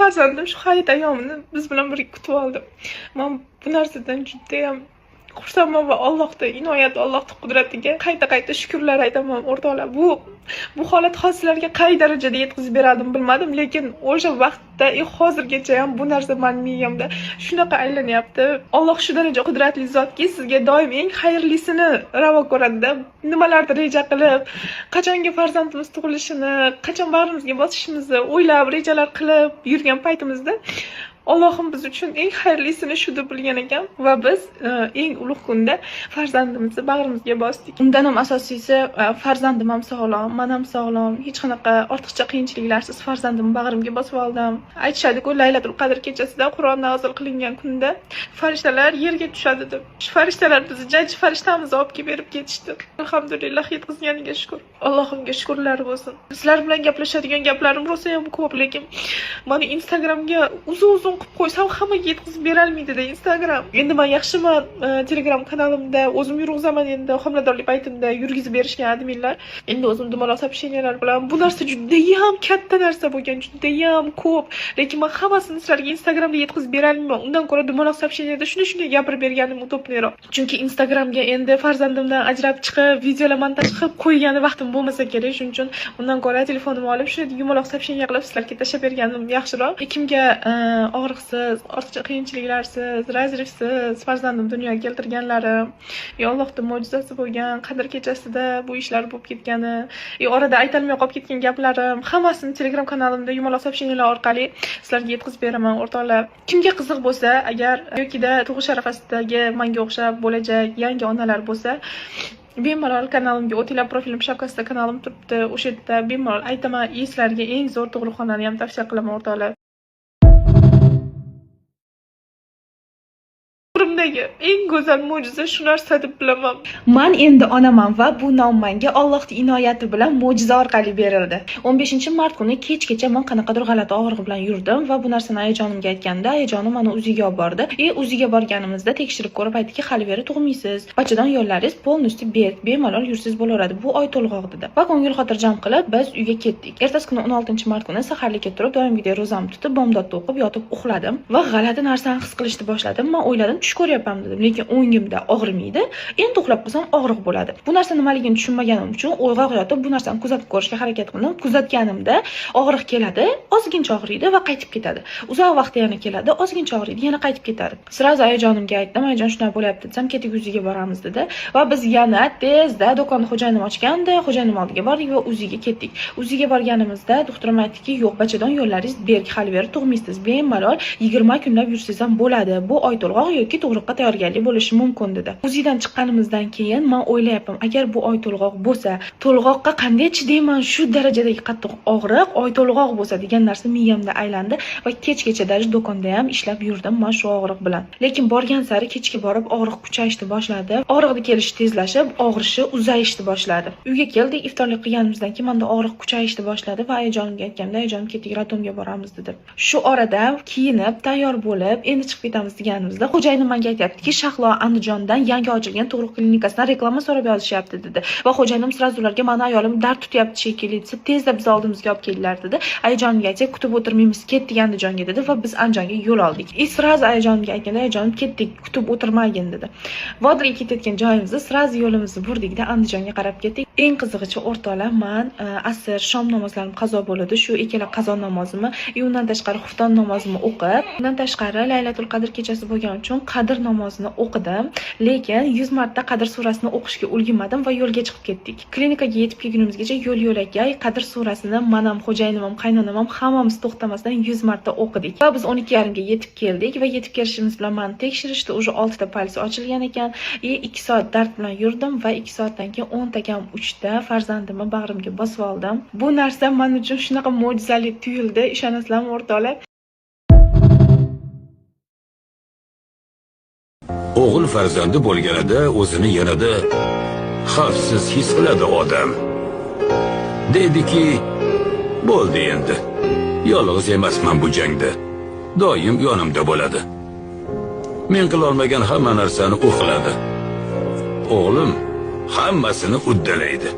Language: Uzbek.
Farzandim shu hayit ayyomini biz bilan birga kutib oldi. Men bu narsadan juda ham xursandman va Allohning inoyati, Allohning qudratiga qayta shukrlar aytaman o'rtoqlar. Bu holat hozirlarga qay darajada yetkazib beradim bilmadim, lekin o'sha vaqtda hozirgacha ham bu narsa mening miyamda shunaqa aylanyapti. Alloh shu daraja qudratli zotki, sizga doim eng xayrlisini ravo ko'radi-da. Nimalarni reja qilib, qachonga farzandimiz tug'ilishini, qachon bag'rimizga bosishimizni o'ylab, rejalar qilib yurgan paytimizda Allohim biz uchun eng xayrlisini shu deb bilgan ekan va biz eng ulug' kunda farzandimizni bag'rimizga bosdik. Undan ham asosiysi farzandim ham sog'lom, men ham sog'lom, hech qanaqa ortiqcha qiyinchiliklarsiz farzandimni bag'rimga bosib oldim. Aytishadi-ku, Laylatul Qadr kechasida Qur'on nozil qilingan kunda farishtalar yerga tushadi deb. Shu farishtalar bizni jajji farishtamizni olib kelib berib ketishdi. Alhamdulillah, yetkazganiga shukr. Allohimga shukrlar bo'lsin. Sizlar bilan gaplashadigan gaplarim rosa ham ko'p, lekin meni Instagramga uzun qilib qo'ysam hammaga yetkazib bera olmaydi-da Instagram. Endi men yaxshiman, Telegram kanalimda o'zim yurg'izaman, endi homiladorlik paytimda yurgizib berishgan adminlar. Endi o'zim dumaloq soобщениялар bilan bu narsa juda ham katta narsa bo'lgan, juda ham ko'p. Lekin men hammasini sizlarga Instagramda yetkazib bera olmayman. Undan ko'ra dumaloq soобщениyada shunday gapirib berganim udobniyroq. Chunki Instagramga endi farzandimdan ajrab chiqib, videolar montaj qilib qo'ygani vaqtim bo'lmasa kerak. Shuning uchun undan ko'ra telefonimni olib shunday dumaloq soобщениya qilib sizlarga tashlab berganim yaxshiroq. Kimga og'riqsiz, ortiqcha qiyinchiliklarsiz, razrifsiz farzandim dunyoga keltirganlarim, Allohning mo'jizasi bo'lgan, qadr kechasida bu ishlar bo'lib ketgani, orada aytolmay qolib ketgan gaplarim, hammasini Telegram kanalimda yumaloq soобщениyalar orqali sizlarga yetkazib beraman o'rtoqlar. Kimga qiziq bo'lsa, agar yokida tug'ish arafasidagi menga o'xshab bo'lajak yangi onalar bo'lsa, bemalol kanalimga o'tinglar, profilim shapkasida kanalim turibdi. O'sha yerda bemalol aytaman, sizlarga eng zo'r tug'ruqxonani ham tavsiya qilaman o'rtoqlar. Eng go'zal mo'jiza shu narsa deb bilaman. Men endi onaman va bu nom menga Allohning inoyati bilan mo'jiza orqali berildi. 15-mart kuni kechgacha men qanaqadir g'alati og'riq bilan yurdim va bu narsani ayajonimga aytganda, ayajonim meni uziga olib bordi. Uziga borganimizda tekshirib ko'rib aytdiki, hali beri tug'maysiz. Bachadon yo'llaringiz polностью berk, bemalol yursiz bo'laveradi. Bu oy to'lg'oq dedi. Va ko'ngil xotirjam qilib biz uyga ketdik. Ertasi kuni 16-mart kuni saharlikka turib, doimgidek ro'zamni tutib, bomdodni o'qib yotib uxladim va g'alati narsani his qilishni boshladim. Men o'yladim, tush ko'ryapman dedim, lekin o'ngimda og'rimaydi. Endi uxlab qolsam og'riq bo'ladi. Bu narsa nimaligini tushunmaganim uchun o'yg'oq yotib bu narsani kuzatib ko'rishga harakat qildim. Kuzatganimda og'riq keladi, ozgincha og'riydi va qaytib ketadi. Uzoq vaqt yana keladi, ozgincha og'riydi, yana qaytib ketadi. Sirazi ayajonimga aytdim, ayajon shunday bo'lyapti desam, ketik uziga boramiz dedi va biz yana tezda do'konni xo'jayinim ochganda, xo'jayinim oldiga bordik va uziga ketdik. Uziga borganimizda doktorim aytdiki, yo'q, bachadon yo'llaringiz berk, hali beri tug'maysiz, bemalol 20 kunlab yursiz ham bo'ladi. Bu oy to'lg'oq yoki tug'ruqqa tayyorgarlik bo'lishi mumkin dedi. Uzidan chiqqanimizdan keyin men o'ylayapman, agar bu oy to'lg'oq bo'lsa, to'lg'oqqa qanday chidayman, shu darajadagi qattiq og'riq oy to'lg'oq bo'lsa degan narsa miyamda aylandi va kechgacha do'konda ham ishlab yurdim men shu og'riq bilan. Lekin borgan sari kechga borib og'riq kuchayishni boshladi. Og'riqni kelishi tezlashib, og'rishi uzayishni boshladi. Uyga keldik, iftorlik qilganimizdan keyin menda og'riq kuchayishni boshladi va ayajonimga aytganimda, ayajonim ketdik, radomga boramiz dedi. Shu orada kiyinib, tayyor bo'lib, endi chiqib ketamiz deganimizda xo'jayinim menga aytayaptiki, Shahlo Andijondan yangi ochilgan tug'ruq klinikasidan reklama so'rab yozishyapti dedi. Va xo'jayinim sirazi ularga, "Meni ayolim dard tutyapti shekilli" deb tezda biz oldimizga olib keldilar dedi. Ayajonimga aytsak, kutib o'tirmaymiz, ketdik Andijonga dedi va biz Andijonga yo'l oldik. Sirazi ayajonimga aytganda, ayajonim ketdik, kutib o'tirmagin dedi. Vodilga ketayotgan joyimizda sirazi yo'limizni burdikda Andijonga qarab ketdik. Eng qizig'ichi o'rtoqlar, men asr, shom namozlarim qazo bo'ladi. Shu ikkala qazo namozimni, undan tashqari xufton namozimni o'qib, undan tashqari Laylatul Qadr kechasi bo'lgani uchun Qadr namozini o'qidim, lekin 100 marta Qadr surasini o'qishga ulgurmadim va yo'lga chiqib ketdik. Klinikaga yetib kelgunimizgacha yo'l-yo'lakay Qadr surasini men ham, xo'jayinim ham, qaynonam ham hammamiz to'xtamasdan 100 marta o'qidik. Va biz 12:30 ga yetib keldik va yetib kelishimiz bilan meni tekshirishdi. Уже 6 ta palsi ochilgan ekan. 2 soat dard bilan yurdim va 2 soatdan keyin 10 takam 3 ta farzandimni bag'rimga bosib oldim. Bu narsa men uchun shunaqa mo'jizali tuyuldi, ishonasizlarmi o'rtoqlar? O'g'il farzandi bo'lganida o'zini yanada xavfsiz his qiladi odam. Deydiki, bo'ldi endi. Yolg'iz emasman bu jangda. Doim yonimda bo'ladi. Men qila olmagan hamma narsani u qiladi. O'g'lim hammasini uddalaydi.